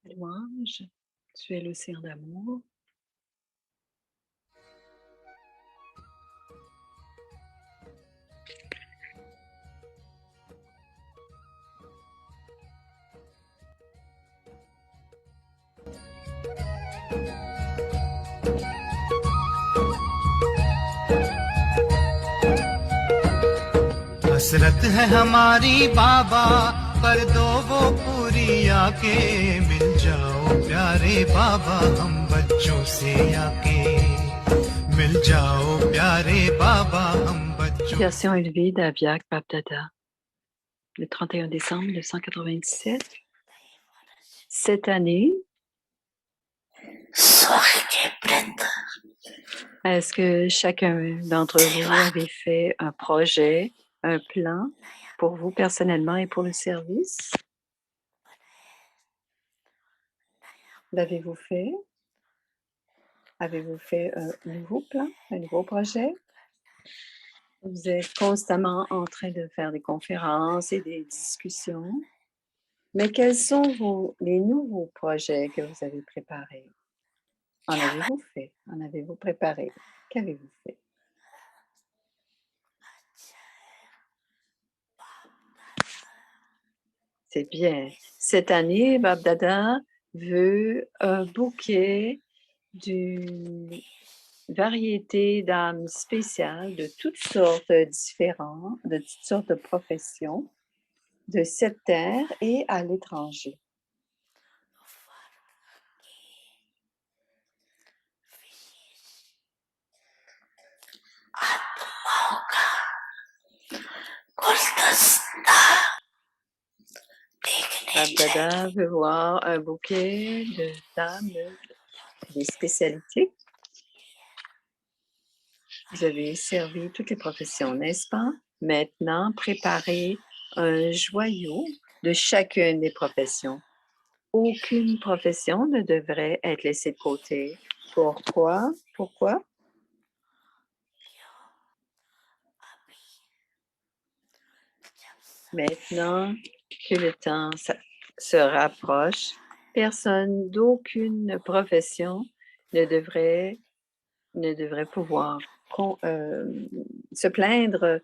Louange, tu es l'océan d'amour. हसरत है हमारी बाबा कर दो वो पूरी आके मिल जाओ प्यारे बाबा हम बच्चों से आके मिल जाओ प्यारे बाबा हम बच्चों Version élevée d'Abiak Babdada, le 31 décembre 1997. Cette année, est-ce que chacun d'entre vous avait fait un projet, un plan pour vous personnellement et pour le service? L'avez-vous fait? Avez-vous fait un nouveau plan, un nouveau projet? Vous êtes constamment en train de faire des conférences et des discussions. Mais quels sont les nouveaux projets que vous avez préparés? En avez-vous fait? En avez-vous préparé? Qu'avez-vous fait? C'est bien. Cette année, Babdada veut un bouquet d'une variété d'âmes spéciales de toutes sortes différentes, de toutes sortes de professions, de cette terre et à l'étranger. Babdada veut voir un bouquet d'âmes, des spécialités. Vous avez servi toutes les professions, n'est-ce pas? Maintenant, préparez un joyau de chacune des professions. Aucune profession ne devrait être laissée de côté. Pourquoi? Pourquoi? Maintenant que le temps se rapproche, personne d'aucune profession ne devrait pouvoir se plaindre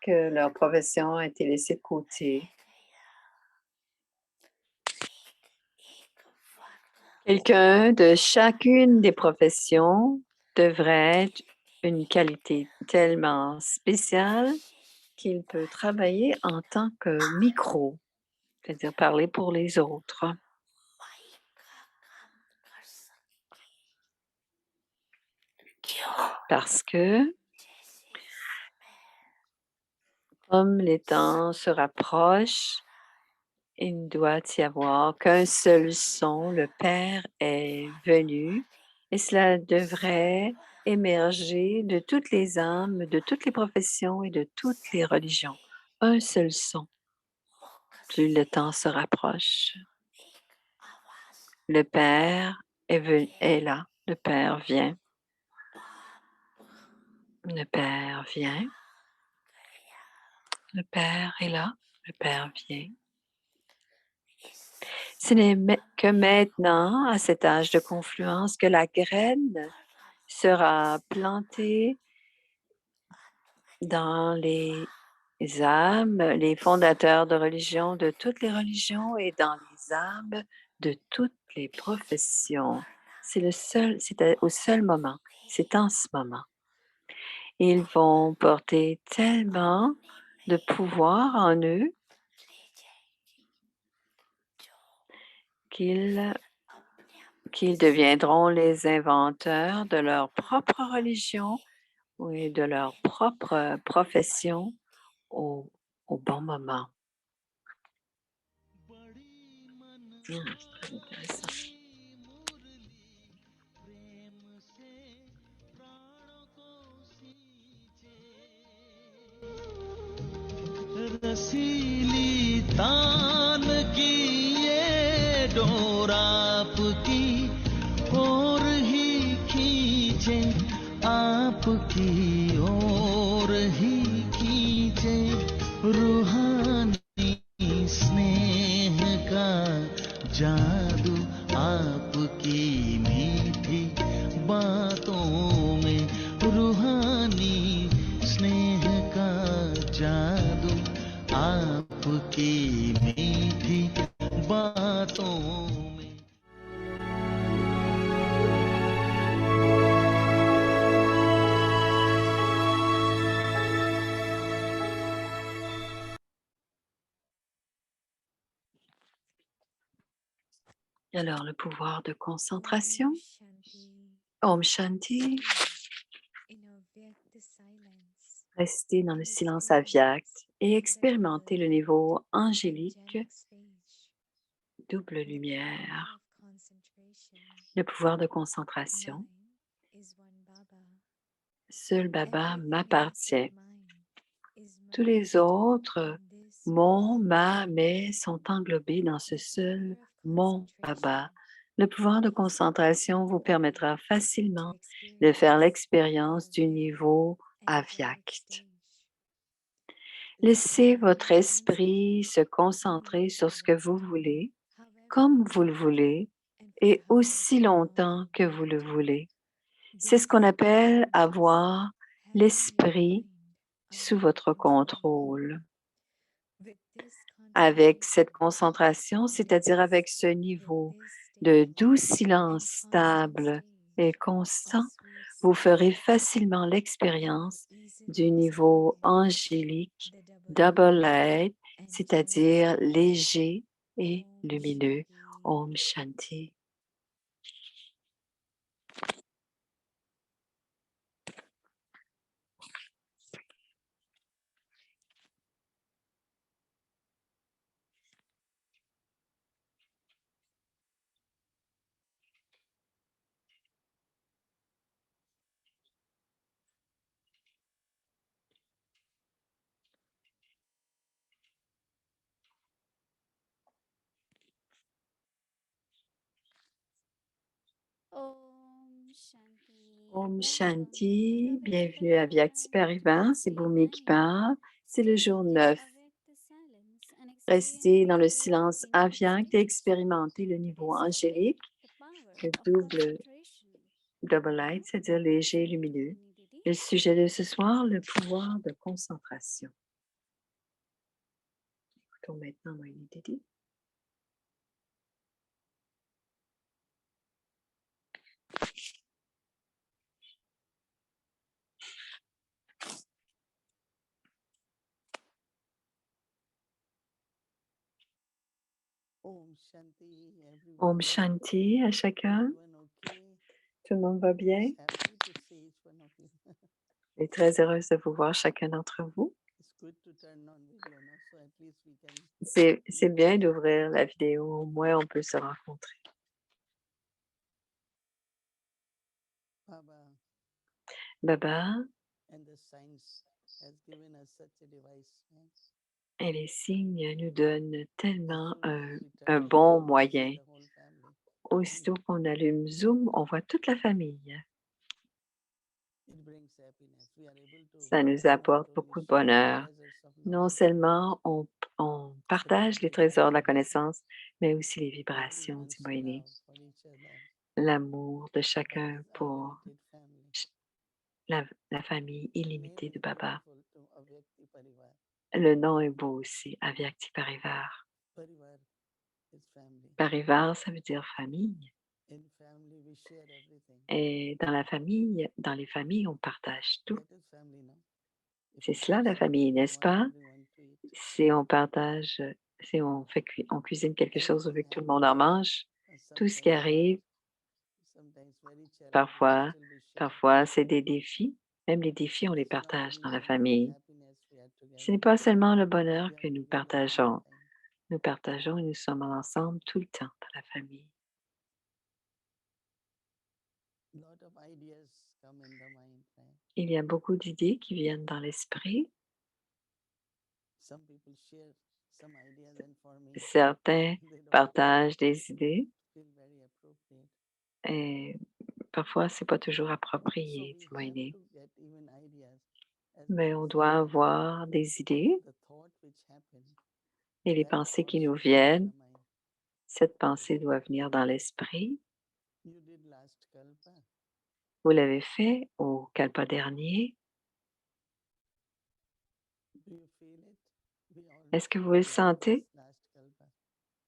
que leur profession a été laissée de côté. Quelqu'un de chacune des professions devrait être une qualité tellement spéciale qu'il peut travailler en tant que micro, c'est-à-dire parler pour les autres. Parce que, comme les temps se rapprochent, il ne doit y avoir qu'un seul son. Le Père est venu et cela devrait émerger de toutes les âmes, de toutes les professions et de toutes les religions. Un seul son. Plus le temps se rapproche. Le Père est là. Le Père vient. Le Père vient. Le Père est là. Le Père vient. Ce n'est que maintenant, à cet âge de confluence, que la graine sera plantée dans les âmes, les fondateurs de religion de toutes les religions et dans les âmes de toutes les professions. C'est au seul moment, c'est en ce moment. Ils vont porter tellement de pouvoir en eux qu'ils deviendront les inventeurs de leur propre religion et de leur propre profession au bon moment. C'est très intéressant. रसीली तान की ये डोर आपकी ओर ही खींचे आपकी ओर ही खींचे रूहानी स्नेह का जादू आपकी मीठी बातों में, रूहानी स्नेह का जादू आपकी मीठी बातों में। Alors, le pouvoir de concentration. Om Shanti. Restez dans le silence avyakt et expérimentez le niveau angélique, double lumière. Le pouvoir de concentration. Seul Baba m'appartient. Tous les autres, mon, ma, mes, sont englobés dans ce seul mon Baba. Le pouvoir de concentration vous permettra facilement de faire l'expérience du niveau avyakt. Laissez votre esprit se concentrer sur ce que vous voulez, comme vous le voulez, et aussi longtemps que vous le voulez. C'est ce qu'on appelle avoir l'esprit sous votre contrôle. Avec cette concentration, c'est-à-dire avec ce niveau de doux silence stable et constant, vous ferez facilement l'expérience du niveau angélique double light, c'est-à-dire léger et lumineux. Om Shanti. Om Shanti, bienvenue à Vyakti Paribas, c'est Bhumi qui parle, c'est le jour 9. Restez dans le silence avyakt et expérimentez le niveau angélique, le double light, c'est-à-dire léger et lumineux. Le sujet de ce soir, le pouvoir de concentration. Écoutons maintenant Moïni Didi. Om Shanti à chacun. Tout le monde va bien? Je suis très heureuse de vous voir chacun d'entre vous. C'est bien d'ouvrir la vidéo, au moins on peut se rencontrer. Baba et les signes nous donnent tellement un bon moyen. Aussitôt qu'on allume Zoom, on voit toute la famille. Ça nous apporte beaucoup de bonheur. Non seulement on partage les trésors de la connaissance, mais aussi les vibrations du Moïni. L'amour de chacun pour la famille illimitée de Baba. Le nom est beau aussi, Avyakti Parivar. Parivar, ça veut dire famille. Et dans les familles, on partage tout. C'est cela la famille, n'est-ce pas? Si on partage, si on cuisine quelque chose, on veut que tout le monde en mange, tout ce qui arrive, parfois c'est des défis. Même les défis, on les partage dans la famille. Ce n'est pas seulement le bonheur que nous partageons. Nous partageons et nous sommes ensemble tout le temps dans la famille. Il y a beaucoup d'idées qui viennent dans l'esprit. Certains partagent des idées et parfois, ce n'est pas toujours approprié, dit Moïni. Mais on doit avoir des idées et les pensées qui nous viennent, Cette pensée doit venir dans l'esprit. You did last kalpa. Vous l'avez fait au kalpa dernier. Do you feel it? We Est-ce que already vous le did like sentez? this last kalpa.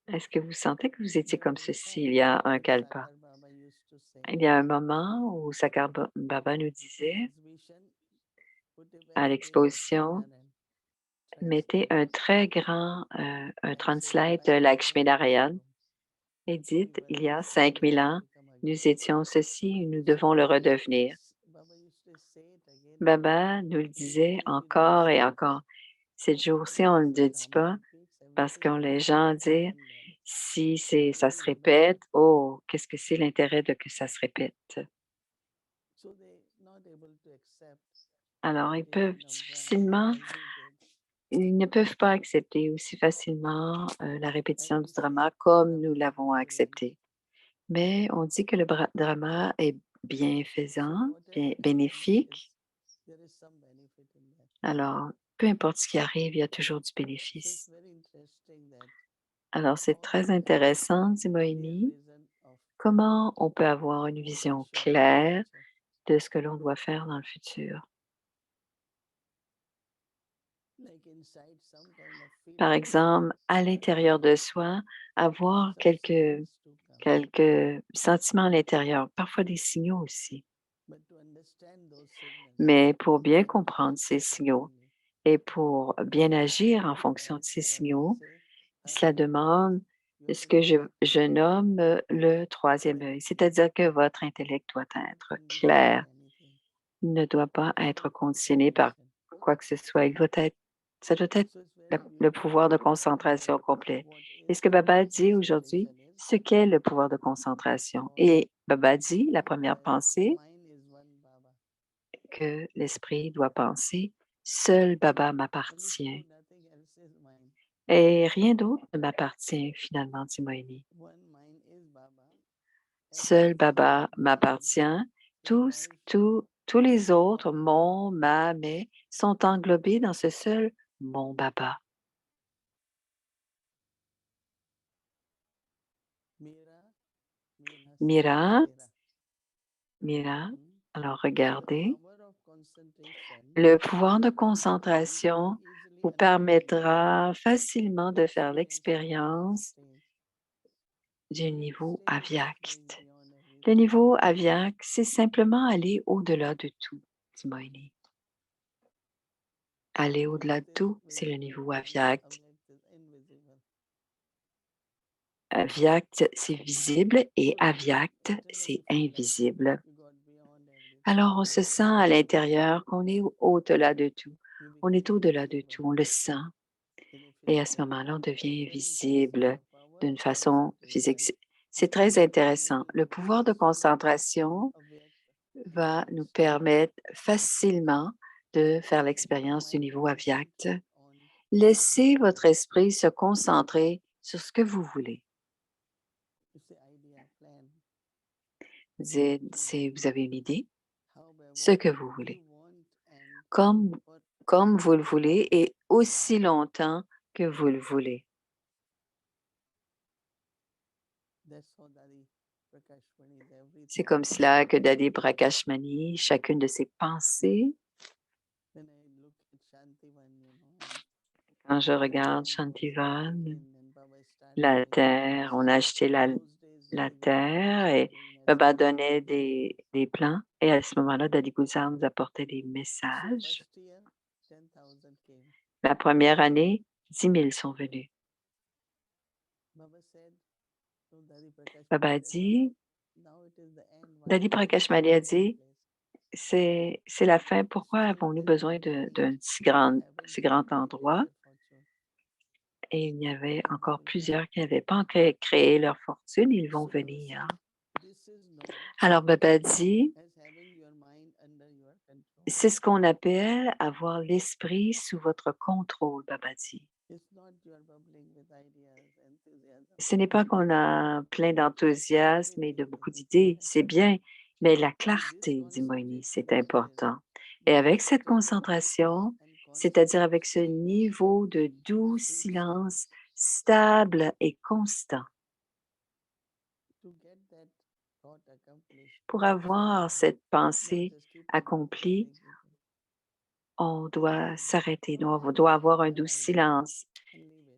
Est-ce que vous sentez que vous étiez There comme was a ceci il time y a un when kalpa? Sakar Baba used to say, Il y a un moment où Sakar Baba nous in disait exhibition, put a à very big l'exposition, Lakshminarayan mettez translate un it très grand un and say translate de 5,000 years Lakshminarayan ago, et we dites, were il y a this and we 5000 have to ans, become again. nous étions ceci et nous So devons le redevenir. Baba used to say it again and again. Baba nous le disait Today we don't encore et say it. encore. Ces jours-ci, on ne le dit Brahma pas repeats parce que everything les again gens and disent, again. si ça se répète, oh, qu'est-ce que c'est l'intérêt de que ça se répète? So they not able to accept Alors, ils peuvent repetition of difficilement, drama as we did. ils ne peuvent pas accepter aussi facilement la répétition And du we say drama comme drama nous is l'avons good. accepté. Mais on dit que le drama est bienfaisant, So whatever happens bénéfique. there is some benefit in that. Alors, peu importe ce qui arrive, il y a toujours du So it's bénéfice. very interesting that Alors, c'est how très we can have intéressant, dit clear Moïni, vision of comment on peut avoir une what we vision should do in claire future. de ce que l'on doit faire dans le futur. Like inside some kind of Par feeling exemple, à start l'intérieur coming, de soi, avoir some signals to come. quelques sentiments à l'intérieur, parfois des signaux aussi. But to understand those signals, Mais pour bien we comprendre have to ces act signaux accordingly. et pour bien agir en So fonction de as ces Baba signaux, say, cela third eye, demande your ce que intellect je nomme le troisième œil, c'est-à-dire que votre intellect doit not être conditioned by clair. anything. Il ne doit pas Power être of conditionné par concentration. quoi que ce soit. Ça doit être So it's very le beautiful pouvoir to de understand concentration complet. what Et is ce que Baba a dit aujourd'hui, concentration is. ce qu'est le pouvoir de concentration. Et Baba a dit, la première pensée, Mine is one Baba. que l'esprit doit penser, seul Baba Only m'appartient. food, nothing else is mine. Et rien d'autre ne m'appartient finalement, dit Moïni. One mine is Baba. Seul Everything Baba else m'appartient. involves Tous les autres, mon, ma, mes, sont englobés dans ce seul mon Baba. Mira, Mira, Sera. Mira, alors So the regardez, power of concentration le pouvoir de we can concentration easily vous understand permettra facilement de faire awareness of avyakt l'expérience state. du That niveau state is just going avyakt. beyond Le everything. niveau avyakt, c'est simplement aller au-delà de tout, dit Moïni. Aller au-delà de Vyakt is tout, c'est le visible, niveau avyakt. avyakt is invisible. Avyakt, c'est visible et So avyakt, whatever c'est we feel that invisible. you got beyond everything, Alors, on se sent à l'intérieur qu'on est au-delà de tout. you On become est au-delà de invisible tout, on le sent. in a Et à ce physical moment-là, on form. So devient it's very interesting. visible The power d'une of façon physique. concentration C'est très intéressant. Le pouvoir de makes you concentration avyakt va nous state. permettre facilement de faire Let your l'expérience du mind niveau avyakt. concentrate on Laissez what votre you want. esprit se concentrer sur ce que vous voulez. It's the idea, plan. Vous avez une idée, However, ce que vous voulez, you want and comme, for comme vous le as voulez long et aussi longtemps que vous le voulez. that's how Dadi Prakash Mani is everything. C'est comme cela que Dadi Prakashmani, chacune de ses pensées, When I look at Shantivan, quand je regarde Shantivan, la terre, on a acheté la terre et Baba donnait des plans. Et à ce moment-là, Dadi Guzar nous apportait des messages. first year, 10,000 came. La première année, 10 000 sont venus. Baba said to Dadi Prakash Baba a Mani that dit, now it is the end. Why Dadi we need Prakashmani a such a dit, place? c'est la fin. Pourquoi Still avons-nous there are besoin people d'un si haven't grand created endroit? their fortune. Et il y avait They encore will come. plusieurs qui n'avaient pas encore créé leur fortune. Ils vont So Baba venir. said, this is known Alors Baba dit, as having your mind under your control. c'est ce qu'on appelle avoir l'esprit sous votre contrôle, Baba dit. It's not you are bubbling with ideas, enthusiasm. Ce n'est pas qu'on a plein d'enthousiasme et de Clarity beaucoup is d'idées, important. c'est bien, mais la With this clarté, dit Moïni, concentration c'est level, important. Et the avec cette crystal concentration, and c'est-à-dire constant avec ce stillness, niveau de doux sweet silence silence, stable et constant, Pour avoir cette pensée accomplie, on doit s'arrêter, on doit avoir un doux silence.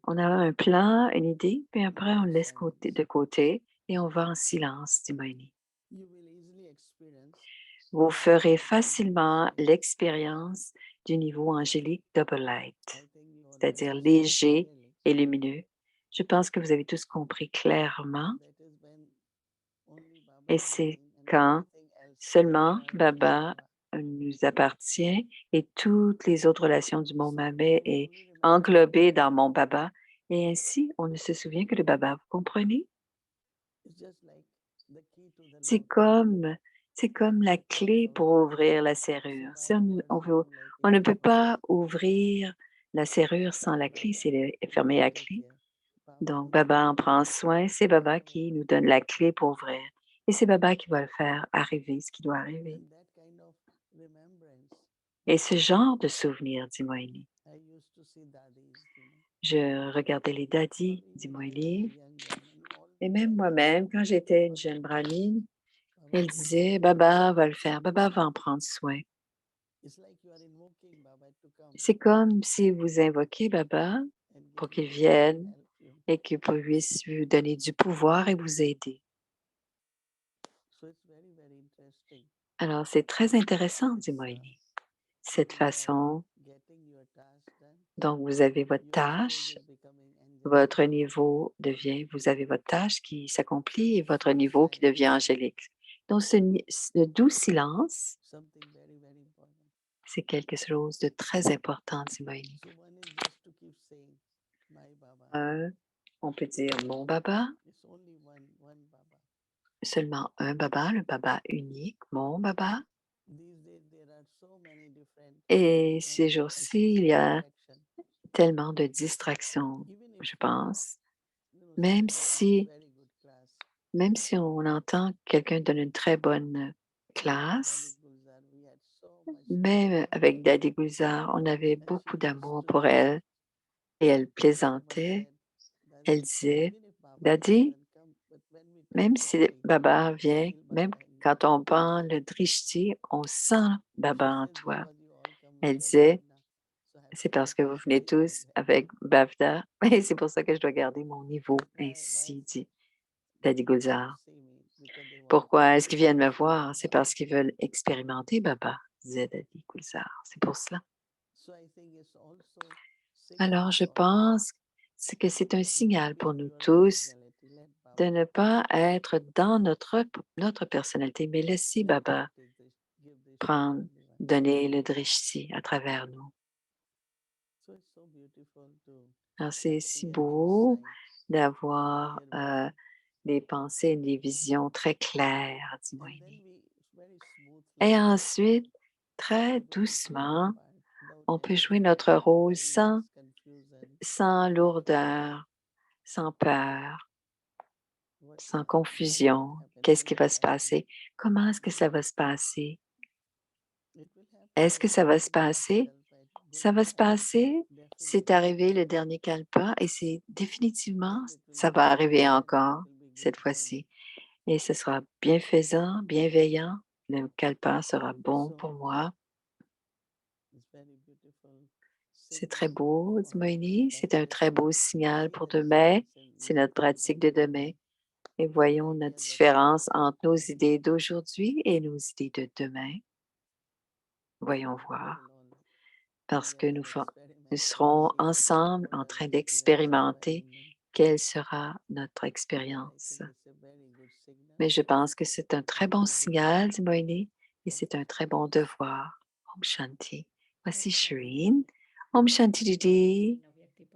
On a un plan, une idée, puis après on le laisse de côté et on va en silence, dit Moini. Vous ferez facilement l'expérience du niveau angélique Double Light, c'est-à-dire léger et lumineux. Je pense que vous avez tous compris clairement. Et c'est quand seulement Baba nous appartient et toutes les autres relations du monde Mamet est englobée dans mon Baba. Et ainsi, on ne se souvient que de Baba. Vous comprenez? C'est comme, c'est comme la clé pour ouvrir la serrure. Si on ne peut pas ouvrir la serrure sans la clé, c'est fermer la clé. Donc, Baba en prend soin. C'est Baba qui nous donne la clé pour ouvrir. Et c'est Baba qui va le faire arriver, ce qui doit arriver. Et ce genre de souvenir, dit Moini. Je regardais les daddies, dit Moini. Et même moi-même, quand j'étais une jeune brahmine, elle disait, Baba va le faire, Baba va en prendre soin. C'est comme si vous invoquez Baba pour qu'il vienne et qu'il puisse vous donner du pouvoir et vous aider. Alors, c'est très intéressant, dit Moini. Cette façon dont vous avez votre tâche, votre niveau devient, vous avez votre tâche qui s'accomplit et votre niveau qui devient angélique. Donc, ce doux silence, c'est quelque chose de très important, dit Moini. On peut dire mon Baba, seulement un Baba, le Baba unique, mon Baba. Et ces jours-ci, il y a tellement de distractions, je pense. Même si on entend que quelqu'un donne une très bonne classe, même avec Daddy Gulzar, on avait beaucoup d'amour pour elle et elle plaisantait. Elle disait, Daddy, même si Baba vient, même quand on prend le drishti, on sent Baba en toi. Elle disait, c'est parce que vous venez tous avec Bavda et c'est pour ça que je dois garder mon niveau, ainsi dit Daddy Gulzar. Pourquoi est-ce qu'ils viennent me voir? C'est parce qu'ils veulent expérimenter Baba, disait Daddy Gulzar. C'est pour cela. Alors, je pense que c'est un signal pour nous tous de ne pas être dans notre personnalité, mais laisser Baba donner le drishti à travers nous. Alors, c'est si beau d'avoir des pensées, des visions très claires, dit Moini. Et ensuite, très doucement, on peut jouer notre rôle sans lourdeur, sans peur, sans confusion. Qu'est-ce qui va se passer? Comment est-ce que ça va se passer? Est-ce que ça va se passer? Ça va se passer, c'est arrivé le dernier kalpa et c'est définitivement, ça va arriver encore cette fois-ci. Et ce sera bienfaisant, bienveillant. Le kalpa sera bon pour moi. C'est très beau, dit Moini. C'est un très beau signal pour demain. C'est notre pratique de demain. Et voyons notre différence entre nos idées d'aujourd'hui et nos idées de demain. Voyons voir. Parce que nous serons ensemble en train d'expérimenter quelle sera notre expérience. Mais je pense que c'est un très bon signal, dit Moini, et c'est un très bon devoir. Om Shanti. Voici Shireen. Om Shanti Didi.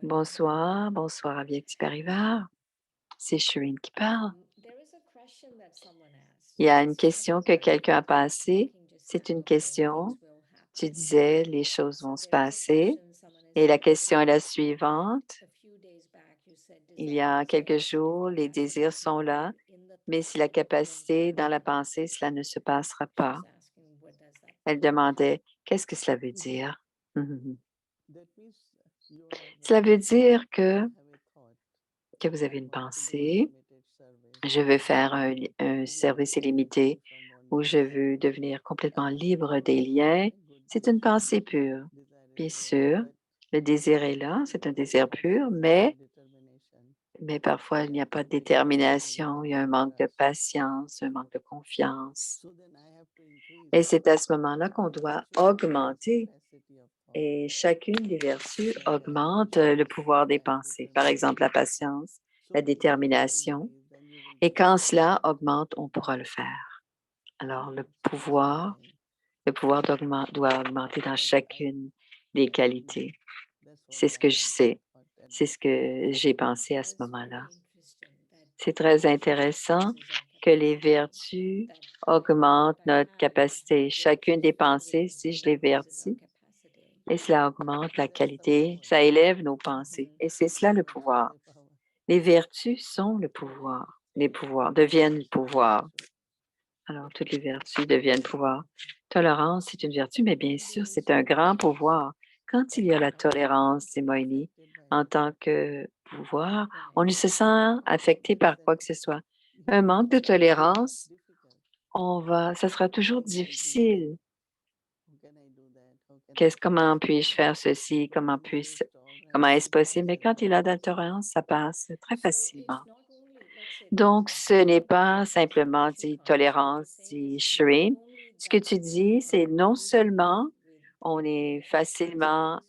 Bonsoir, bonsoir à Avyakti Parivar. C'est Shireen qui parle. Il y a une question que quelqu'un a passée. C'est une question. Tu disais, les choses vont se passer. Et la question est la suivante. Il y a quelques jours, les désirs sont là, mais si la capacité dans la pensée, cela ne se passera pas. Elle demandait, qu'est-ce que cela veut dire? Cela veut dire que vous avez une pensée Je veux faire un service illimité où je veux devenir complètement libre des liens. C'est une pensée pure. Bien sûr, le désir est là, c'est un désir pur, mais parfois il n'y a pas de détermination, il y a un manque de patience, un manque de confiance. Et c'est à ce moment-là qu'on doit augmenter. Et chacune des vertus augmente le pouvoir des pensées. Par exemple, la patience, la détermination. Et quand cela augmente, on pourra le faire. Alors, le pouvoir doit augmenter dans chacune des qualités. C'est ce que je sais. C'est ce que j'ai pensé à ce moment-là. C'est très intéressant que les vertus augmentent notre capacité. Chacune des pensées, si je les vertis, et cela augmente la qualité, ça élève nos pensées. Et c'est cela le pouvoir. Les vertus sont le pouvoir. Les pouvoirs deviennent le pouvoir. Alors, toutes les vertus deviennent pouvoir. Tolérance, c'est une vertu, mais bien sûr, c'est un grand pouvoir. Quand il y a la tolérance, dit Moïni, en tant que pouvoir, on ne se sent affecté par quoi que ce soit. Un manque de tolérance, ça sera toujours difficile. Comment puis-je faire ceci? Comment est-ce possible? Mais quand il a de la tolérance, ça passe très facilement. Donc, ce n'est pas simplement dit tolérance, dit Shireen. Ce que tu dis, c'est non seulement on est facilement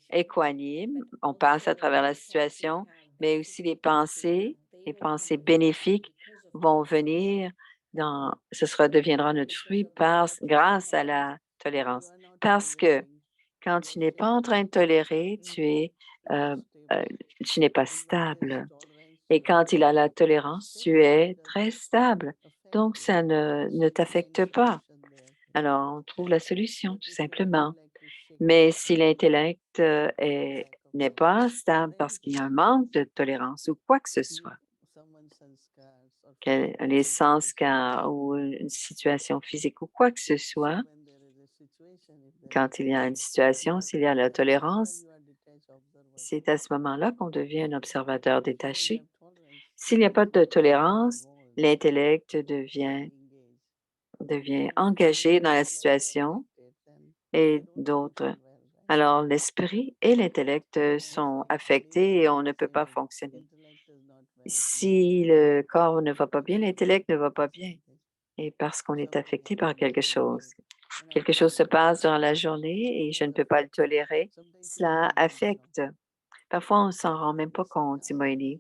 équanime, on passe à travers la situation, mais aussi les pensées bénéfiques vont venir deviendra notre fruit grâce à la tolérance. Parce que quand tu n'es pas en train de tolérer, euh, tu n'es pas stable. Et quand il a la tolérance, tu es très stable. Donc, ça ne t'affecte pas. Alors, on trouve la solution, tout simplement. Mais si l'intellect n'est pas stable parce qu'il y a un manque de tolérance ou quoi que ce soit, les sens ou une situation physique ou quoi que ce soit, quand il y a une situation, s'il y a la tolérance, c'est à ce moment-là qu'on devient un observateur détaché. S'il n'y a pas de tolérance, l'intellect devient engagé dans la situation et d'autres. Alors, l'esprit et l'intellect sont affectés et on ne peut pas fonctionner. Si le corps ne va pas bien, l'intellect ne va pas bien. Et parce qu'on est affecté par quelque chose. Quelque chose se passe durant la journée et je ne peux pas le tolérer. Cela affecte. Parfois, on ne s'en rend même pas compte, dit Moïni.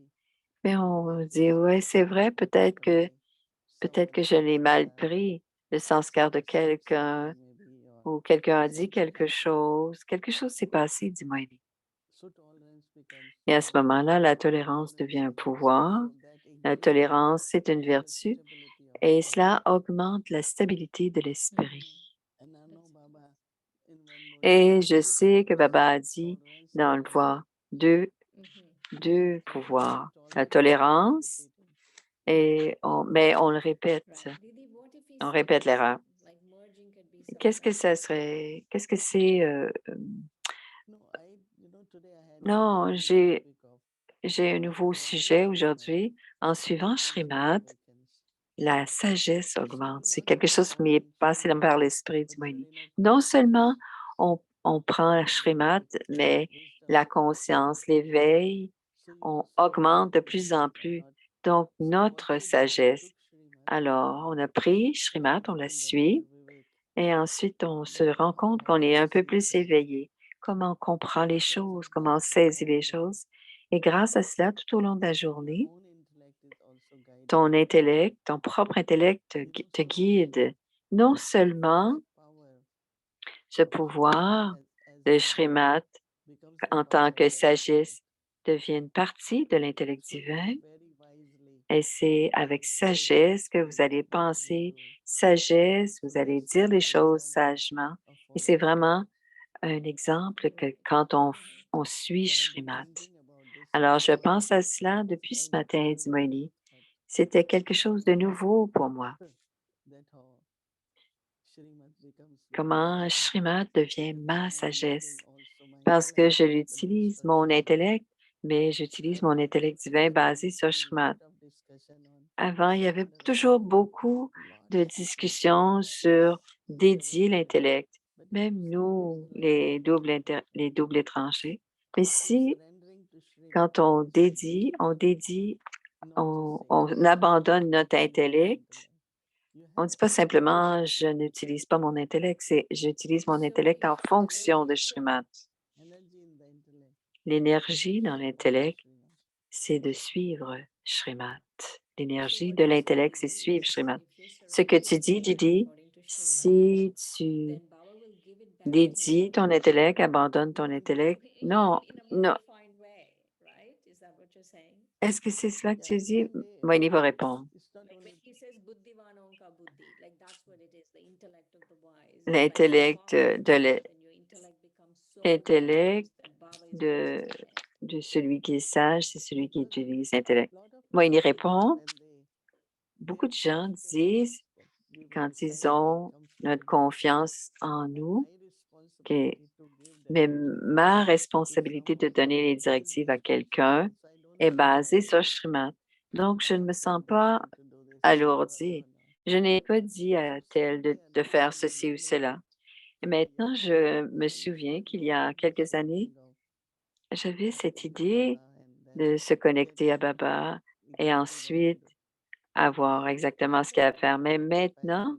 Mais on dit, ouais, c'est vrai, peut-être que je l'ai mal pris, le sens-cœur de quelqu'un, ou quelqu'un a dit quelque chose s'est passé, dit Moïni. Et à ce moment-là, la tolérance devient un pouvoir. La tolérance, c'est une vertu et cela augmente la stabilité de l'esprit. Et je sais que Baba a dit dans le voie deux pouvoirs, la tolérance mais on le répète, on répète l'erreur. Qu'est-ce que ça serait? Qu'est-ce que c'est? Non, j'ai un nouveau sujet aujourd'hui. En suivant Shrimad, la sagesse augmente. C'est quelque chose qui m'est passé par l'esprit, dit Moïni. Non seulement on prend la Shrimad, mais la conscience, l'éveil, on augmente de plus en plus. Donc, notre sagesse. Alors, on a pris Shrimad, on la suit, et ensuite, on se rend compte qu'on est un peu plus éveillé, comment on comprend les choses, comment on saisit les choses. Et grâce à cela, tout au long de la journée, ton intellect, ton propre intellect te guide. Non seulement ce pouvoir de Shrimat en tant que sagesse devient une partie de l'intellect divin, et c'est avec sagesse que vous allez penser, sagesse, vous allez dire les choses sagement. Et c'est vraiment un exemple que quand on suit Shrimat. Alors, je pense à cela depuis ce matin, dit Moïni. C'était quelque chose de nouveau pour moi. Comment Shrimat devient ma sagesse parce que je l'utilise, mon intellect, mais j'utilise mon intellect divin basé sur Shrimat. Avant, il y avait toujours beaucoup de discussions sur dédier l'intellect, même nous, les doubles étrangers. Mais si, quand on dédie, on abandonne notre intellect, on ne dit pas simplement je n'utilise pas mon intellect, c'est j'utilise mon intellect en fonction de Srimad. L'énergie dans l'intellect, c'est de suivre Srimad. L'énergie de l'intellect, c'est suivre Srimad. Ce que tu dis, Didi, si tu dédies ton intellect, abandonnes ton intellect, non, non. Est-ce que c'est cela que tu dis? Moini va répondre. L'intellect l'intellect de, de celui qui est sage, c'est celui qui utilise l'intellect. Moini répond. Beaucoup de gens disent, quand ils ont notre confiance en nous, que mais ma responsabilité de donner les directives à quelqu'un est basée sur Srimad. Donc, je ne me sens pas alourdie. Je n'ai pas dit à tel de faire ceci ou cela. Et maintenant, je me souviens qu'il y a quelques années, j'avais cette idée de se connecter à Baba et ensuite avoir exactement ce qu'il y a à faire. Mais maintenant,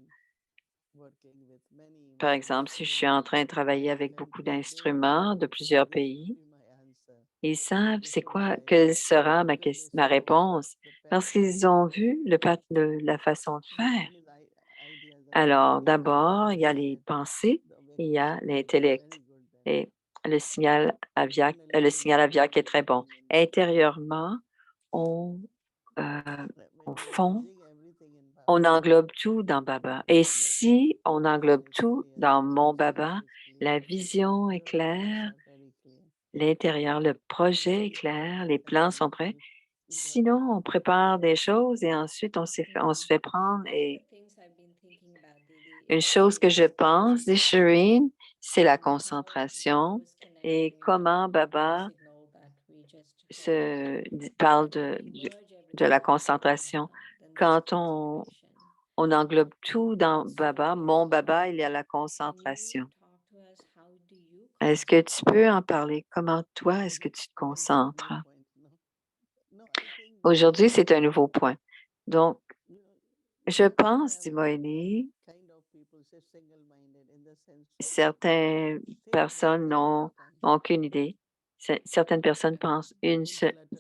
par exemple, si je suis en train de travailler avec beaucoup d'instruments de plusieurs pays, ils savent c'est quoi, quelle sera ma réponse parce qu'ils ont vu la façon de faire. Alors, d'abord, il y a les pensées et il y a l'intellect. Et le signal aviaque est très bon. Intérieurement, on, euh, on fond, on englobe tout dans Baba. Et si on englobe tout dans mon Baba, la vision est claire, l'intérieur, le projet est clair, les plans sont prêts. Sinon, on prépare des choses et ensuite on se fait prendre. Et une chose que je pense, dit Shireen, c'est la concentration et comment Baba parle de la concentration. Quand on englobe tout dans Baba, mon Baba, il y a la concentration. Est-ce que tu peux en parler? Comment toi, est-ce que tu te concentres? Aujourd'hui, c'est un nouveau point. Donc, je pense, dit Moïni, certaines personnes n'ont aucune idée. Certaines personnes pensent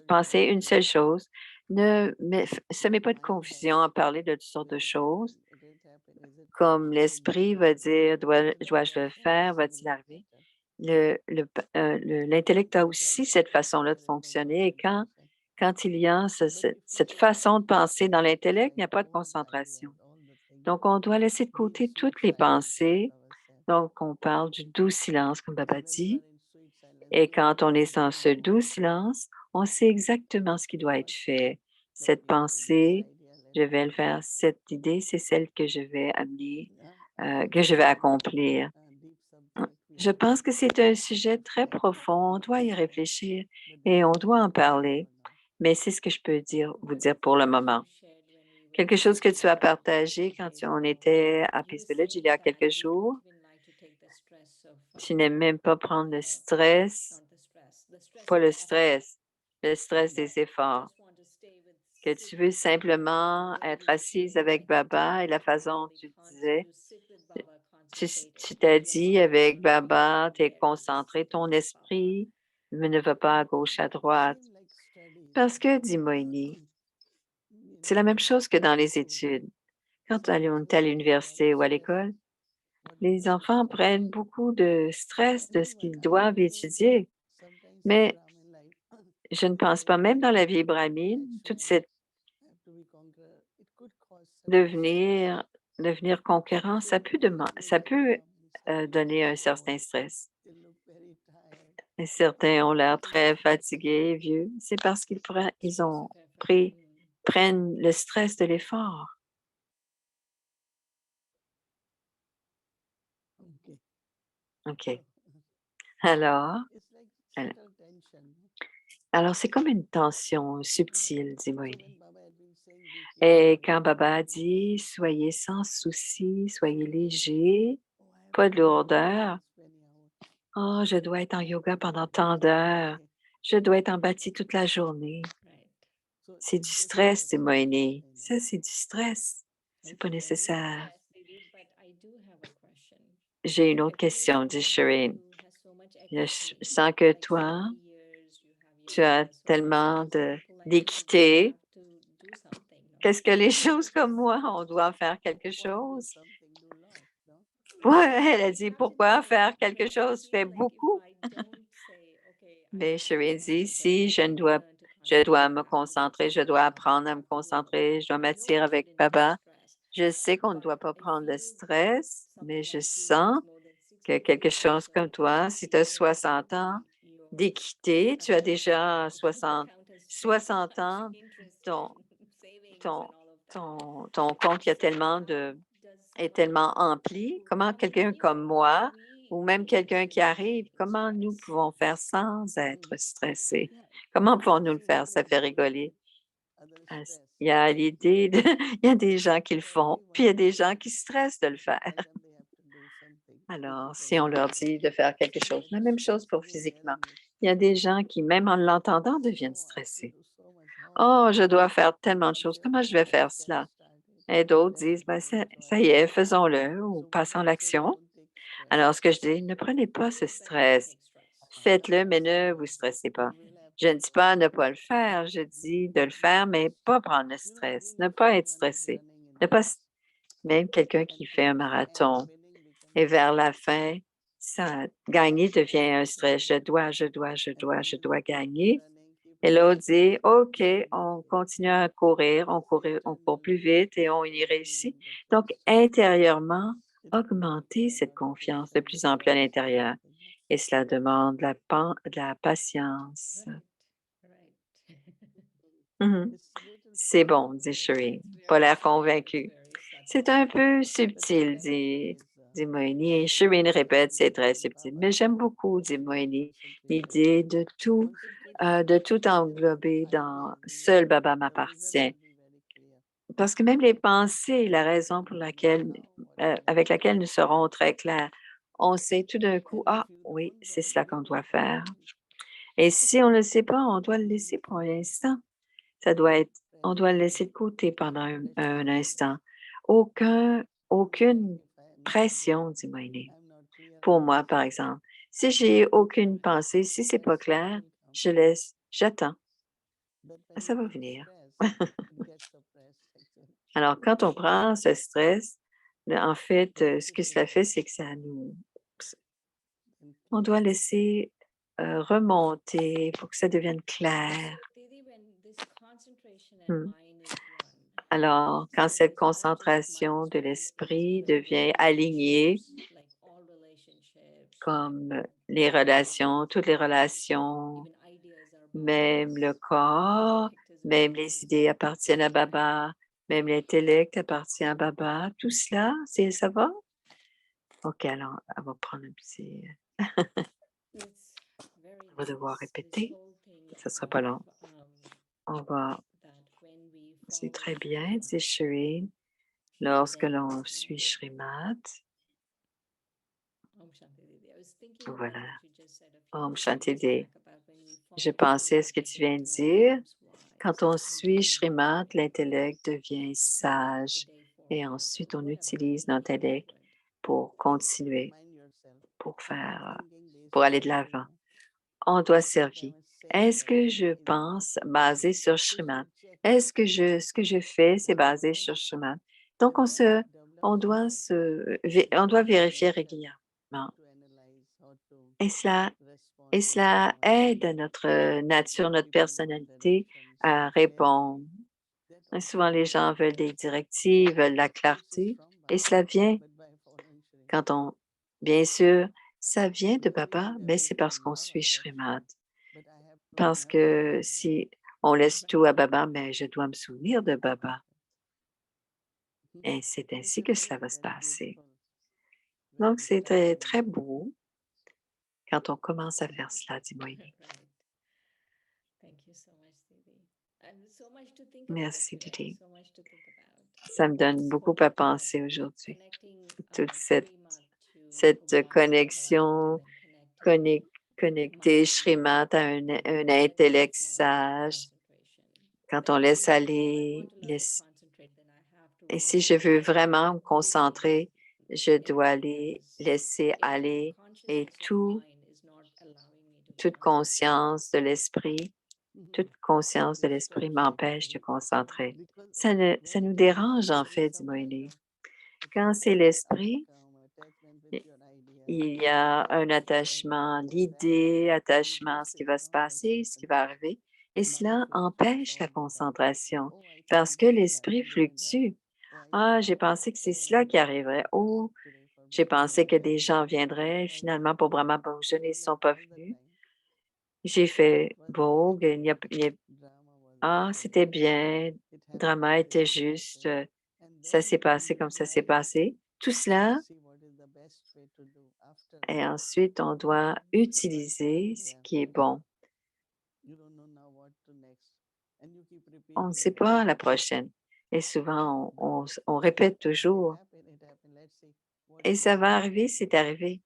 penser une seule chose. Ne semez pas de confusion à parler de toutes sortes de choses. Comme l'esprit va dire, dois-je le faire, va-t-il arriver? L'intellect a aussi cette façon-là de fonctionner. Et quand il y a cette façon de penser dans l'intellect, il n'y a pas de concentration. Donc, on doit laisser de côté toutes les pensées. Donc, on parle du doux silence, comme Baba dit. Et quand on est dans ce doux silence, on sait exactement ce qui doit être fait. Cette pensée, je vais le faire. Cette idée, c'est celle que je vais amener, que je vais accomplir. Je pense que c'est un sujet très profond. On doit y réfléchir et on doit en parler. Mais c'est ce que je peux vous dire pour le moment. Quelque chose que tu as partagé quand on était à Peace Village il y a quelques jours. Tu n'aimes même pas prendre pas le stress des efforts. Que tu veux simplement être assise avec Baba et la façon dont tu disais, tu t'as dit avec Baba, tu es concentré, ton esprit ne va pas à gauche, à droite. Parce que, dit Moïni, c'est la même chose que dans les études. Quand on est à l'université ou à l'école, les enfants prennent beaucoup de stress de ce qu'ils doivent étudier. Mais je ne pense pas, même dans la vie brahmine, toute cette devenir, devenir conquérant, ça peut donner un certain stress. Et certains ont l'air très fatigués, vieux. C'est parce ils ont prennent le stress de l'effort. OK. Alors, alors c'est comme une tension subtile, dit Moïni. Et quand Baba dit, soyez sans souci, soyez léger, pas de lourdeur. Oh, je dois être en yoga pendant tant d'heures. Je dois être en bâti toute la journée. C'est du stress, dit Moïni. Ça, c'est du stress. C'est pas nécessaire. J'ai une autre question, dit Shireen. Je sens que toi, tu as tellement d'équité. Qu'est-ce que les choses comme moi, on doit faire quelque chose? Ouais, elle a dit, pourquoi faire quelque chose fait beaucoup? Mais Shireen dit, si je dois me concentrer, je dois apprendre à me concentrer, je dois m'attirer avec Baba. Je sais qu'on ne doit pas prendre le stress, mais je sens que quelque chose comme toi, si tu as 60 ans d'équité, tu as déjà 60 ans, ton, ton, ton compte est tellement empli. Comment quelqu'un comme moi ou même quelqu'un qui arrive, comment nous pouvons faire sans être stressés? Comment pouvons-nous le faire? Ça fait rigoler. Il y a l'idée il y a des gens qui le font, puis il y a des gens qui stressent de le faire. Alors, si on leur dit de faire quelque chose, la même chose pour physiquement. Il y a des gens qui, même en l'entendant, deviennent stressés. Oh, je dois faire tellement de choses. Comment je vais faire cela? Et d'autres disent, ben, ça y est, faisons-le ou passons à l'action. Alors, ce que je dis, ne prenez pas ce stress. Faites-le, mais ne vous stressez pas. Je ne dis pas ne pas le faire, je dis de le faire, mais pas prendre le stress, ne pas être stressé. Ne pas, même quelqu'un qui fait un marathon et vers la fin, ça, gagner devient un stress. Je dois gagner. Et l'autre dit, OK, on continue à courir, on court plus vite et on y réussit. Donc, intérieurement, augmenter cette confiance de plus en plus à l'intérieur. Et cela demande de la patience. Mhm. C'est bon, dit Shireen, pas l'air convaincu. C'est un peu subtil, dit Moini. Et Shireen répète, c'est très subtil. Mais j'aime beaucoup, dit Moini, l'idée de tout englober dans seul Baba m'appartient. Parce que même les pensées, la raison pour laquelle, avec laquelle nous serons très clairs, on sait tout d'un coup, ah oui, c'est cela qu'on doit faire. Et si on ne le sait pas, on doit le laisser pour un instant. On doit le laisser de côté pendant un instant. Aucune pression, dit Moïné. Pour moi, par exemple, si j'ai aucune pensée, si c'est pas clair, je laisse, j'attends. Ça va venir. Alors, quand on prend ce stress, en fait, ce que cela fait, c'est que on doit laisser remonter pour que ça devienne clair. Hmm. Alors, quand cette concentration de l'esprit devient alignée, comme les relations, toutes les relations, même le corps, même les idées appartiennent à Baba, même l'intellect appartient à Baba, tout cela, ça va? OK, alors, on va prendre un petit... on va devoir répéter. Ça ne sera pas long. On va... C'est très bien, dit Shireen. Lorsque l'on suit Shrimat, voilà. Om Shanti Dee. Je pensais à ce que tu viens de dire. Quand on suit Shrimat, l'intellect devient sage et ensuite on utilise notre intellect pour continuer, pour aller de l'avant. On doit servir. Est-ce que je pense basé sur Shrimat? Est-ce que ce que je fais, c'est basé sur Shrimat? Donc, on doit vérifier régulièrement. Et cela aide notre nature, notre personnalité à répondre. Souvent, les gens veulent des directives, veulent la clarté, et cela vient quand bien sûr, ça vient de Baba, mais c'est parce qu'on suit Shrimat. Parce que si on laisse tout à Baba, mais je dois me souvenir de Baba. Et c'est ainsi que cela va se passer. Donc, c'est très, très beau quand on commence à faire cela, dit Moïni. Merci, Didi. Ça me donne beaucoup à penser aujourd'hui. Toute cette connexion, connecter Shrimat à un intellect sage. Quand on laisse aller, et si je veux vraiment me concentrer, je dois aller laisser aller et toute conscience de l'esprit m'empêche de concentrer. Ça nous dérange en fait, dit Moïse. Quand c'est l'esprit, il y a un attachement à l'idée, attachement à ce qui va se passer, ce qui va arriver, et cela empêche la concentration parce que l'esprit fluctue. Ah, j'ai pensé que c'est cela qui arriverait. Oh, j'ai pensé que des gens viendraient. Finalement, pour Brahma Bhojana, ils ne sont pas venus. J'ai fait Vogue. Ah, c'était bien. Drama était juste. Ça s'est passé comme ça s'est passé. Tout cela. Et ensuite, on doit utiliser ce qui est bon. On ne sait pas la prochaine. Et souvent, on répète toujours. Et ça va arriver, c'est arrivé.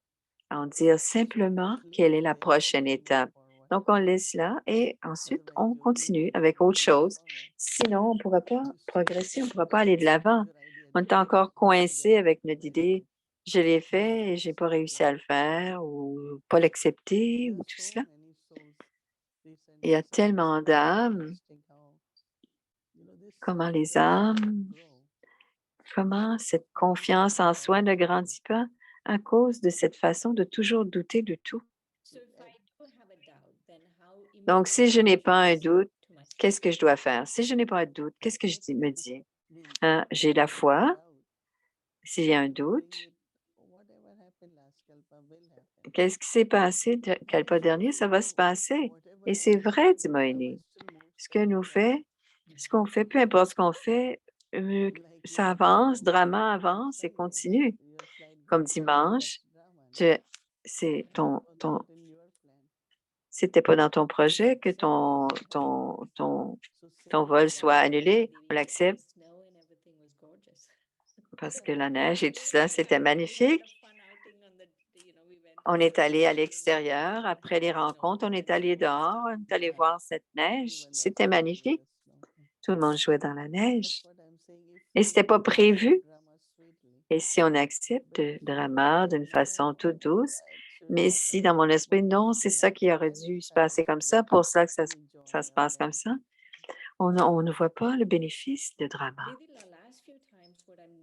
On dit simplement quelle est la prochaine étape. Donc, on laisse là et ensuite, on continue avec autre chose. Sinon, on ne pourra pas progresser, on ne pourra pas aller de l'avant. On est encore coincé avec notre idée. Je l'ai fait et je n'ai pas réussi à le faire ou pas l'accepter ou tout cela. Il y a tellement d'âmes. Comment les âmes, comment cette confiance en soi ne grandit pas à cause de cette façon de toujours douter de tout. Donc, si je n'ai pas un doute, qu'est-ce que je dois faire? Si je n'ai pas un doute, qu'est-ce que me dis? J'ai la foi. S'il y a un doute, qu'est-ce qui s'est passé Kalpa dernier? Ça va se passer. Et c'est vrai, dit Moïni. Ce qu'on fait, peu importe ce qu'on fait, ça avance, drama avance et continue. Comme dimanche, c'était pas dans ton projet que ton vol soit annulé. On l'accepte parce que la neige et tout ça, c'était magnifique. On est allé à l'extérieur. Après les rencontres, on est allé dehors. On est allé voir cette neige. C'était magnifique. Tout le monde jouait dans la neige. Et ce n'était pas prévu. Et si on accepte le drama d'une façon toute douce, mais si dans mon esprit, non, c'est ça qui aurait dû se passer comme ça, pour ça que ça se passe comme ça, on ne voit pas le bénéfice de drama.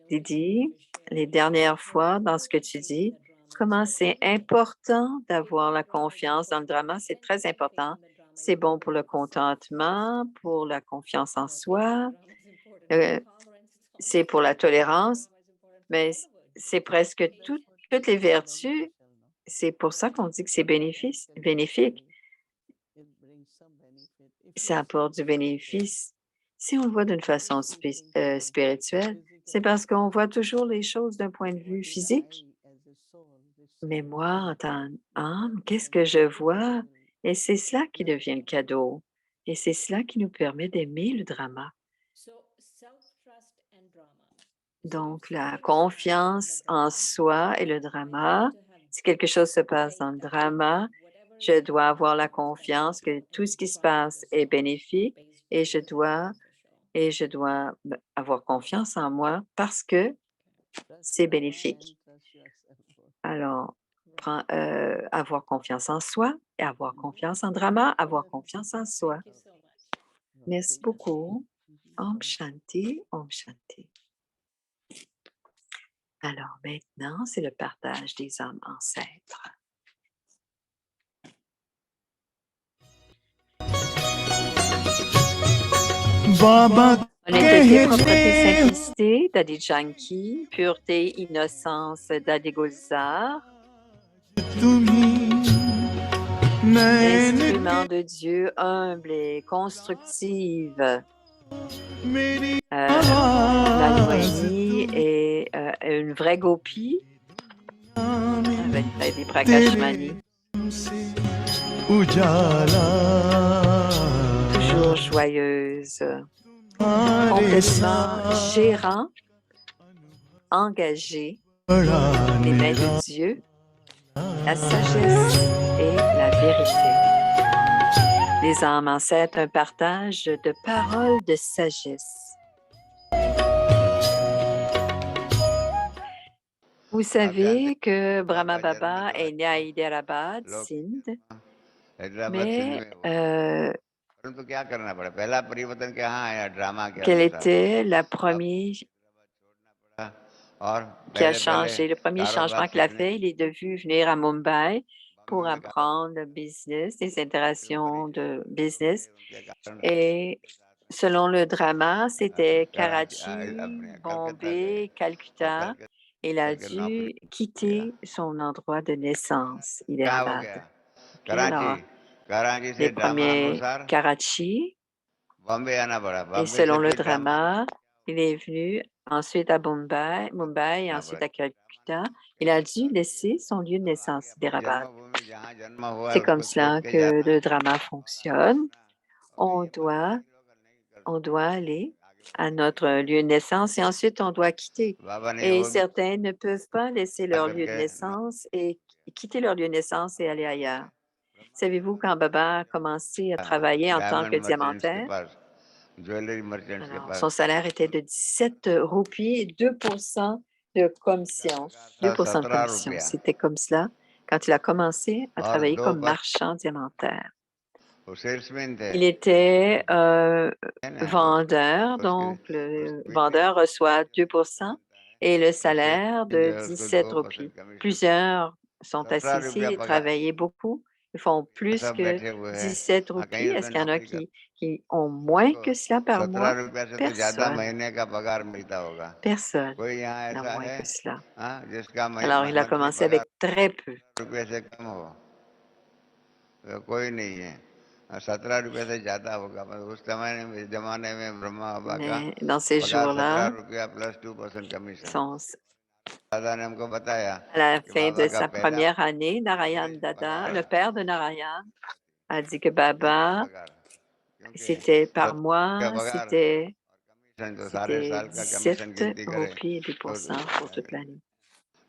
Didi, les dernières fois dans ce que tu dis, comment c'est important d'avoir la confiance dans le drama, c'est très important. C'est bon pour le contentement, pour la confiance en soi, c'est pour la tolérance, mais c'est presque toutes les vertus. C'est pour ça qu'on dit que c'est bénéfique. Ça apporte du bénéfice. Si on le voit d'une façon spirituelle, c'est parce qu'on voit toujours les choses d'un point de vue physique. Mais moi, en tant qu'âme, qu'est-ce que je vois? Et c'est cela qui devient le cadeau. Et c'est cela qui nous permet d'aimer le drama. Donc, la confiance en soi et le drama, si quelque chose se passe dans le drama, je dois avoir la confiance que tout ce qui se passe est bénéfique et je dois avoir confiance en moi parce que c'est bénéfique. Alors, avoir confiance en soi et avoir confiance en drama, avoir confiance en soi. Merci beaucoup. Om Shanti, Om Shanti. Alors maintenant, c'est le partage des âmes ancêtres. Honnêteté, propreté, simplicité, Dadi Janki, pureté, innocence, Dadi Gulzar. Instrument de Dieu humble et constructive. La Noémie est une vraie gopi avec des Prakashmani. Toujours toujours joyeuse, तुम्हारे complètement साथ gérant, engagé, बड़ा les mains de Dieu, la sagesse et la vérité. Les âmes ancêtres, un partage de paroles de sagesse. Vous savez que Brahma Baba est né à Hyderabad, Sindh, mais परंतु क्या करना पड़ा पहला परिवर्तन क्या आया ड्रामा के quel अनुसार était la première और qui a पहले पहले changé? Le premier changement कारोबार qu'il a सीखने fait, il est dû venir à Mumbai pour Bombay में apprendre le business, les interactions de business. उनके कारण Et selon le drama, c'était Karachi Karachi, अपने कलकत्ता गए Bombay, और Calcutta. Il a करके नौकरी dû quitter son endroit de naissance, कहाँ हो Hyderabad. गया OK, alors, कराची से les ड्रामा premiers अनुसार Karachi, बॉम्बे आना पड़ा et बॉम्बे selon से le फिर drama drama, il est venu ensuite à Mumbai et आना ensuite पड़ा à Calcutta. Il a dû laisser son lieu de naissance, अपनी Hyderabad. जन्मभूमि जहाँ जन्म हुआ है C'est comme उसको छोड़ cela के que जाना le drama fonctionne. On doit, नहीं on doit aller à notre lieu de naissance et ensuite on doit quitter. बाबा ने Et वो भी certains ne peuvent pas laisser leur lieu de करके naissance et quitter leur lieu de naissance et aller ailleurs. Savez-vous quand Baba a commencé à travailler en tant que diamond merchants के diamantaire? पास jewellery merchants के Alors, पास son salaire était de 17 roupies et 2 de commission. 2 de 17 commission. रुपया C'était comme cela quand il a commencé à और travailler दो comme बस marchand diamantaire. वो सेल्समैन थे Il était है ना vendeur, donc le vendeur reçoit 2 et le salaire de 17 roupies. Plusieurs sont 17 assis ici रुपया et पगार travaillent beaucoup. Ils font plus सब que बैठे हुए हैं 17 हाँ, roupies. कहीं Est-ce उसमें qu'il y en a नौकरी कर qui ont moins que cela par 17 mois? रुपया से तो ज्यादा Personne. महीने का पगार मिलता होगा Personne कोई यहाँ n'a ऐसा moins है que cela. हाँ जिसका Alors, il a monthly commencé पगार avec très peu. रुपये से कम हो तो कोई नहीं है 17 रुपये से ज्यादा होगा पर उस जमाने में ब्रह्मा बाबा का Mais dans ces पगार 17 jours-là, रुपया प्लस 2% कमीशन son, दादा ने हमको बताया à la कि fin बाबा de का sa पहला première année, Narayan Dada, le père de Narayan, a dit que Baba, पगार क्योंकि c'était par 17 का mois, पगार कमीशन तो सारे c'était साल का कमीशन 17 गिनती करें roupies et 2 तो pour toute l'année.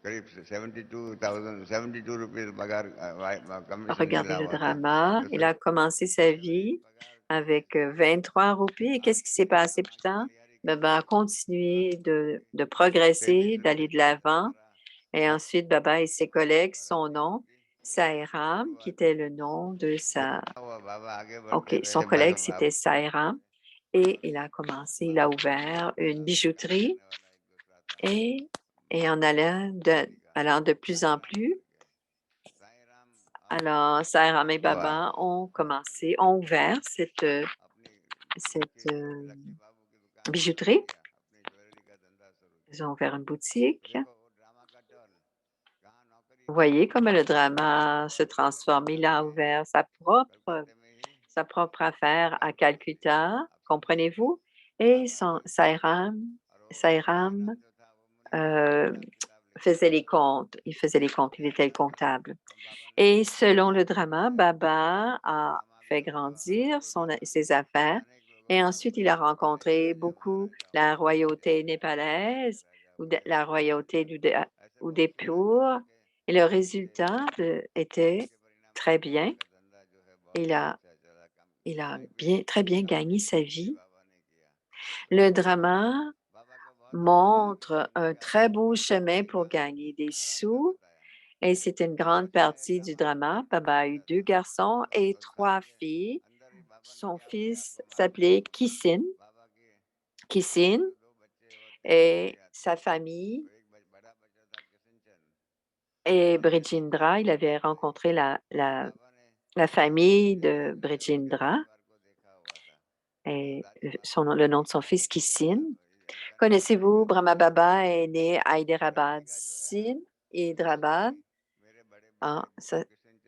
करीब 72 रुपये पगार कमीशन मिला Regardez le हुआ था drama. तो Il a commencé sa vie avec 23 roupies. Et qu'est-ce qui s'est passé plus tard? Baba a continué de progresser, d'aller de l'avant. Et ensuite, Baba et ses collègues, son nom, Sairam, qui était le nom de sa... बाबा आगे OK, बढ़ते son रहे collègue, c'était Sairam. Et il a commencé, il a ouvert une bijouterie et, allant de plus en plus. Alors, Sairam et Baba ont ouvert cette bijouterie. Ils ont ouvert une boutique. Vous voyez comment le drama se transforme. Il a ouvert sa propre affaire à Calcutta, comprenez-vous? Et Sairam faisait les comptes. Il faisait les comptes, il était le comptable. Et selon le drama, Baba a fait grandir ses affaires et ensuite il a rencontré beaucoup la royauté népalaise ou la royauté Udaipur et le résultat était très bien. Il a très bien gagné sa vie. Le drama montre un très beau chemin pour gagner des sous et c'est une grande partie du drama. Baba a eu 2 garçons et 3 filles. Son fils s'appelait Kissin et sa famille et Brijindra. Il avait rencontré la famille de Brijindra et le nom de son fils Kissin. Connaissez-vous, Brahma Baba est né à Hyderabad, Hyderabad.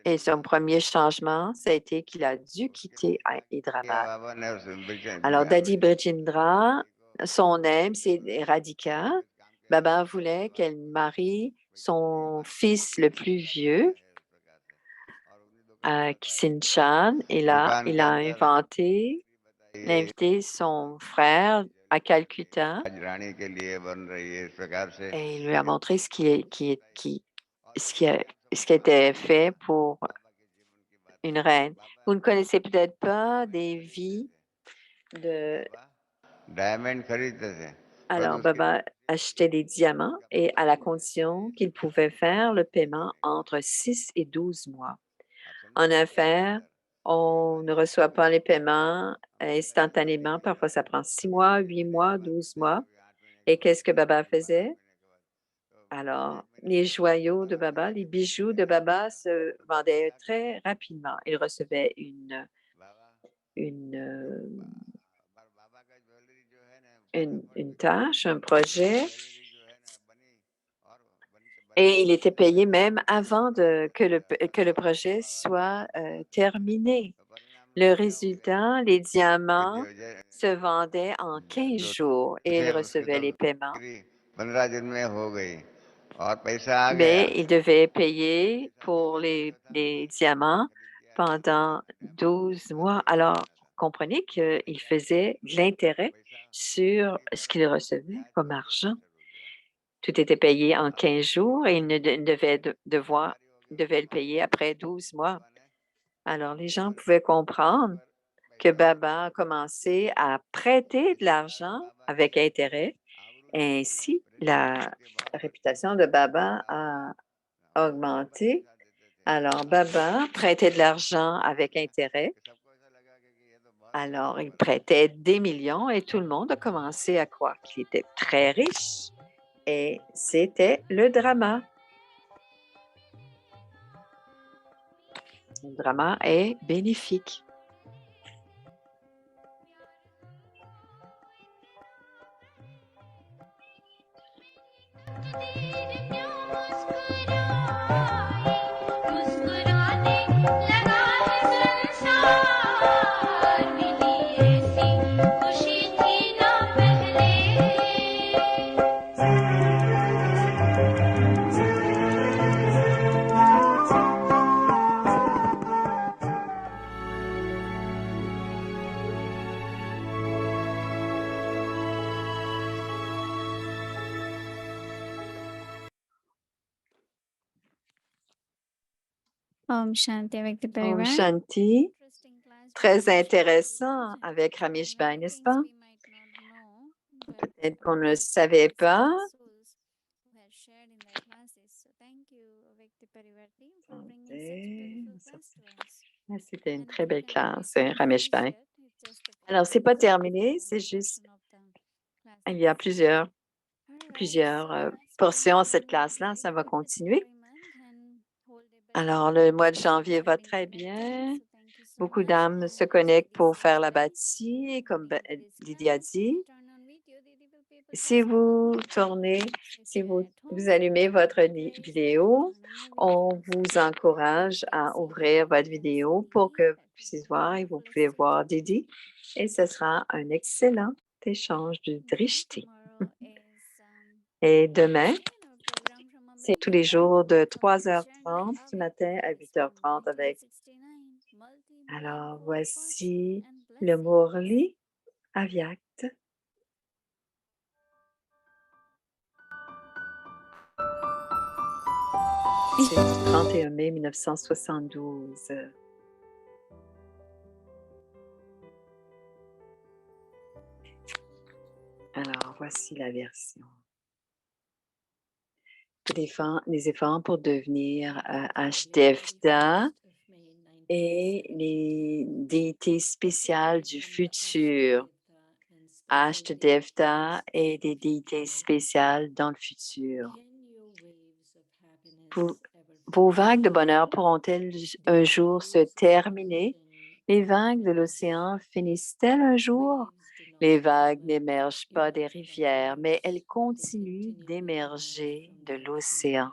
Et son premier changement, ça a été qu'il a dû quitter Hyderabad. Alors, Dadi Brijindra, son aime, c'est Radhika. Baba voulait qu'elle marie son fils le plus vieux, Kissin Chan. Et là, il a inventé Il a invité son frère à Calcutta आज रानी के लिए बन रही है, इस प्रकार से et il lui a montré ce qui a- ce qui était fait pour une reine. Vous ne connaissez peut-être pas des vies de... diamond खरीदते थे, पर Alors, उसके Baba achetait des diamants et à la condition qu'il pouvait faire le paiement entre 6 et 12 mois. En affaires, on ne reçoit pas les paiements instantanément. Parfois, ça prend 6 mois, 8 mois, 12 mois. Et qu'est-ce que Baba faisait? Alors, les joyaux de Baba, les bijoux de Baba se vendaient très rapidement. Il recevait une, euh, une tâche, un projet, et il était payé même avant que le projet soit terminé. Le résultat, les diamants se vendaient en 15 jours et il recevait les paiements. 15 दिन में हो गई और पैसा आ गया। Mais il devait payer pour les diamants pendant 12 mois. Alors, comprenez qu'il faisait de l'intérêt sur ce qu'il recevait comme argent. Tout était payé en 15 jours et il ne devait le payer après 12 mois. Alors, les gens pouvaient comprendre que Baba a commencé à prêter de l'argent avec intérêt. Ainsi, la réputation de Baba a augmenté. Alors, Baba prêtait de l'argent avec intérêt. Alors, il prêtait des millions et tout le monde a commencé à croire qu'il était très riche. Et c'était le drama. Le drama est bénéfique. Om Shanti avec le Om Parivar. Shanti, très intéressant avec Ramesh Bhai, n'est-ce pas? Peut-être qu'on ne le savait pas. C'était une très belle classe, Ramesh Bhai. Alors, c'est pas terminé, c'est juste, il y a plusieurs portions à cette classe-là, ça va continuer. Alors, le mois de janvier va très bien. Beaucoup d'âmes se connectent pour faire la bâtie, comme Lydie a dit. Si vous tournez, si vous allumez votre vidéo, on vous encourage à ouvrir votre vidéo pour que vous puissiez voir et vous pouvez voir Didi. Et ce sera un excellent échange de drishti. Et demain, c'est tous les jours de 3h30 du matin à 8h30 avec. Alors, voici le Murli Avyakt. C'est du 31 mai 1972. Alors, voici la version. Les efforts pour devenir Ashdevta et les déités spéciales du futur. Ashdevta et des déités spéciales dans le futur. Vos vagues de bonheur pourront-elles un jour se terminer? Les vagues de l'océan finissent-elles un jour? Les vagues n'émergent pas des rivières, mais elles continuent d'émerger de l'océan.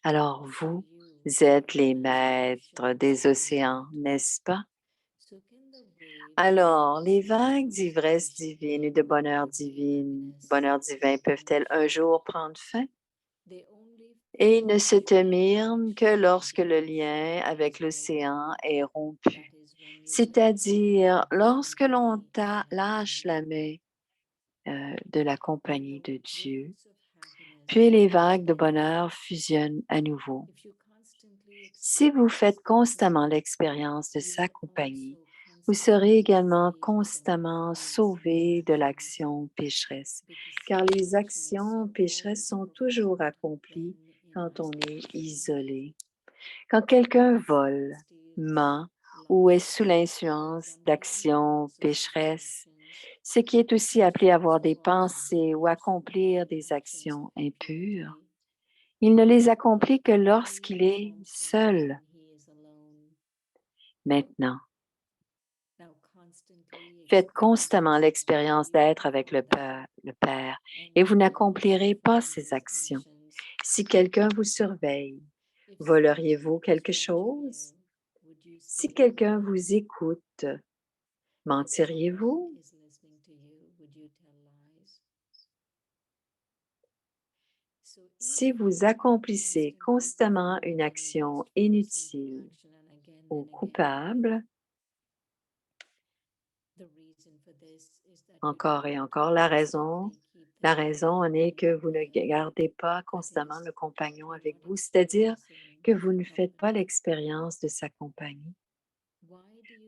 Alors vous êtes les maîtres des océans, n'est-ce pas? Alors, les vagues d'ivresse divine et de bonheur divin peuvent-elles un jour prendre fin? Et ils ne se terminent que lorsque le lien avec l'océan est rompu. C'est-à-dire, lorsque l'on lâche la main de la compagnie de Dieu, puis les vagues de bonheur fusionnent à nouveau. Si vous faites constamment l'expérience de sa compagnie, vous serez également constamment sauvé de l'action pécheresse, car les actions pécheresses sont toujours accomplies quand on est isolé. Quand quelqu'un vole, ment ou est sous l'influence d'actions pécheresses, ce qui est aussi appelé avoir des pensées ou accomplir des actions impures, il ne les accomplit que lorsqu'il est seul. Maintenant, faites constamment l'expérience d'être avec le Père et vous n'accomplirez pas ces actions. Si quelqu'un vous surveille, voleriez-vous quelque chose? Si quelqu'un vous écoute, mentiriez-vous? Si vous accomplissez constamment une action inutile ou coupable, encore et encore, la raison en est que vous ne gardez pas constamment le compagnon avec vous, c'est-à-dire que vous ne faites pas l'expérience de sa compagnie.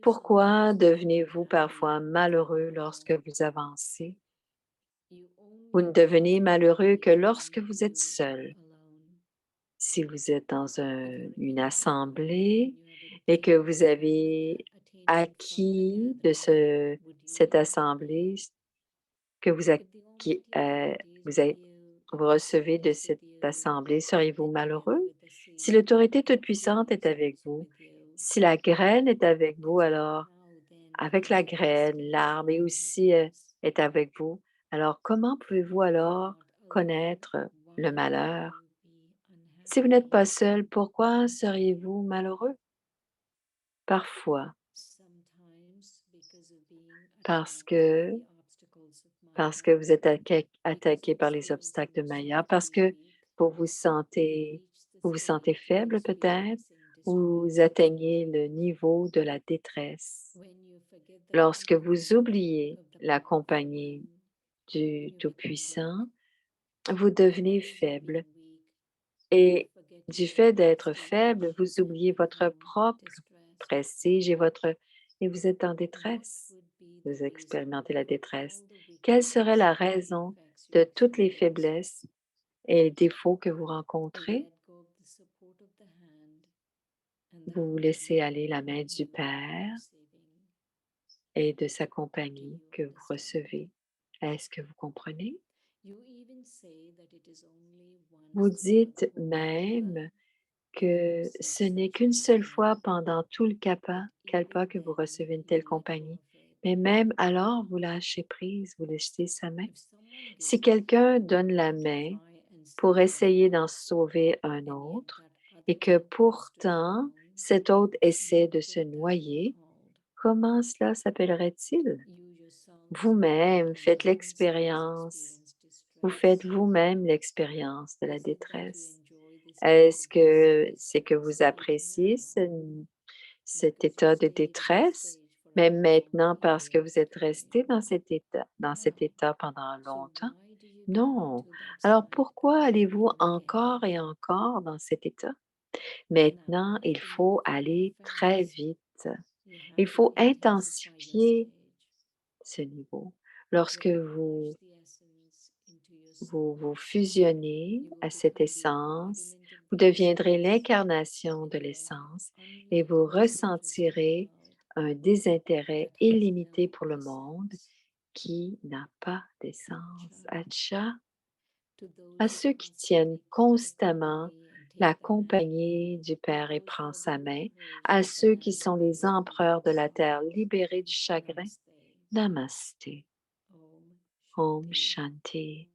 Pourquoi devenez-vous parfois malheureux lorsque vous avancez? Vous ne devenez malheureux que lorsque vous êtes seul. Si vous êtes dans une assemblée et que vous avez acquis de cette assemblée, que vous, vous recevez de cette assemblée, seriez-vous malheureux? Si l'autorité toute-puissante est avec vous, si la graine est avec vous, alors avec la graine, l'arbre et aussi est avec vous, alors comment pouvez-vous alors connaître le malheur? Si vous n'êtes pas seul, pourquoi seriez-vous malheureux? Parfois, parce que, parce que vous êtes attaqué par les obstacles de Maya, parce que vous vous sentez faible peut-être, ou vous atteignez le niveau de la détresse. Lorsque vous oubliez la compagnie du Tout-Puissant, vous devenez faible. Et du fait d'être faible, vous oubliez votre propre prestige et vous êtes en détresse. Vous expérimentez la détresse. Quelle serait la raison de toutes les faiblesses et défauts que vous rencontrez? Vous laissez aller la main du Père et de sa compagnie que vous recevez. Est-ce que vous comprenez? Vous dites même que ce n'est qu'une seule fois pendant tout le kalpa que vous recevez une telle compagnie, mais même alors, vous lâchez prise, vous laissez sa main. Si quelqu'un donne la main pour essayer d'en sauver un autre et que pourtant cet autre essaie de se noyer, comment cela s'appellerait-il? Vous-même faites l'expérience, vous faites vous-même l'expérience de la détresse. Est-ce que c'est que vous appréciez cet état de détresse, même maintenant parce que vous êtes resté dans cet état pendant longtemps? Non. Alors pourquoi allez-vous encore et encore dans cet état? Maintenant, il faut aller très vite. Il faut intensifier ce niveau. Lorsque vous fusionnez à cette essence, vous deviendrez l'incarnation de l'essence et vous ressentirez un désintérêt illimité pour le monde qui n'a pas d'essence. Atcha, à ceux qui tiennent constamment la compagnie du Père et prend sa main, à ceux qui sont les empereurs de la terre libérés du chagrin, Namasté. Om Shanti.